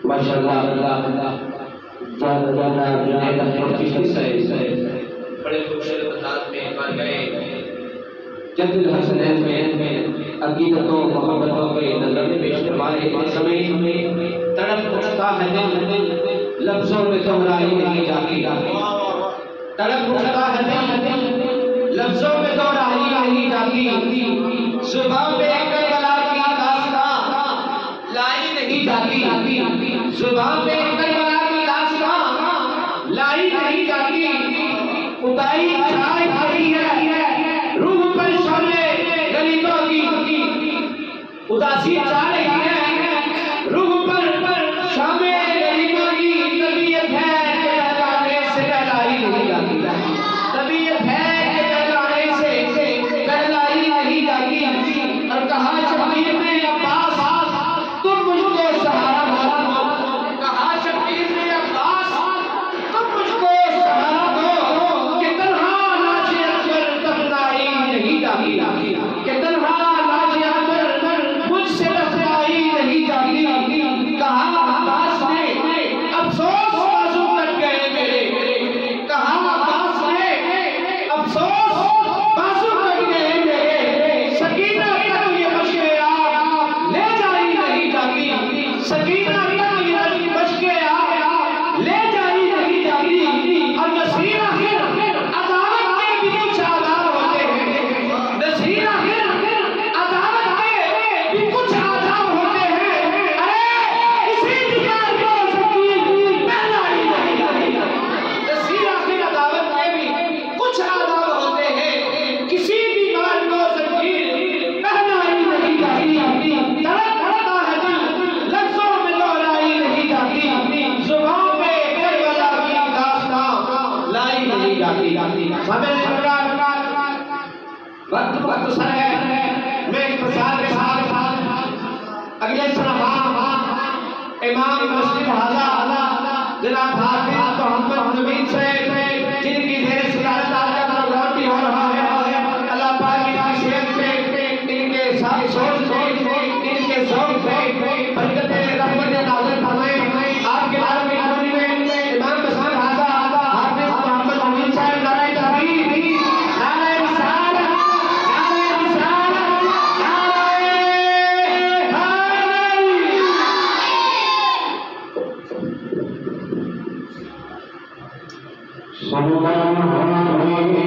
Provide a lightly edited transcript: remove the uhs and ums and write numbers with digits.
माशाअल्लाह बड़े खूबसूरत अंदाज में बन गए। जद्दुल हसनैन में अकीदतों मोहब्बतों के नज़र पेश फरमाए। इस समय तड़प उठता है दिल, लफ्ज़ों में दोहराई नहीं जाती। तड़प उठता है दिल, लफ्ज़ों में दोहराई नहीं जाती। ज़ुबान पे करबला की दास्तां लाई नहीं जाती। ज़ुबान पे करबला की दास्तां लाई नहीं जाती। खुदाई छाई खड़ी है रूह पर शोले गरीबों की, उदासी छा रही है रूह पर शामे गरीबों की। तबीयत है कि कहलाने से कहलाई नहीं जाती। तबीयत है कि कहलाने से कहलाई नहीं जाती। और कहा शबीर ने अब्बास तुम मुझको सहारा दो। कहा शबीर ने अब्बास तुम मुझको सहारा दो कि तन्हा लाशे अकबर दफनाई नहीं जाती। कि तन्हा लाशे अकबर मुझसे दफनाई नहीं जाती। कहा अब्बास ने अफसोस बाजू कट गए मेरे। कहा अब्बास ने अफसोस बाजू कट गए मेरे। सकीना तक ये मशके आप ले जाई नहीं जाती। सकीना तक ये मशके आप ले जाई नहीं जाती। और नसीर आखिर अदालत के भी कुछ आदाब होते हैं। नसीर आखिर अदालत के भी कुछ आदाब होते हैं। अरे इसी बीमार को ज़कीर पहनाई नहीं जाती। नसीर आखिर अदालत के भी कुछ आदाब होते हैं। किसी बीमार को ज़कीर पहनाई नहीं जाती। तड़प उठता है दिल, लफ्ज़ों में दोहराई नहीं जाती। ज़ुबान पे करबला की दास्तां लाई नहीं जाती। समय वक्त सर है। मैं इख्तिसार के साथ अगले सलाम इमाम मस्जिद हाजा जनाब हाफिज मोहम्मद नबी से जिनकी ढेर सियारत आज का रोटी हो रहा है। अल्लाह पाक की सेहत पे इनके साथ सोच पे इनके शौक पे बरकतें रहमतें नाज़िल फरमाए। आपके नाम की कहानी में इमाम मस्जिद हाजा हाफिज मोहम्मद नबी साहब नारे तकबीर, नारे रिसालत, नारे रिसालत, नारे हैदर। सल्लल्लाहु अलैहि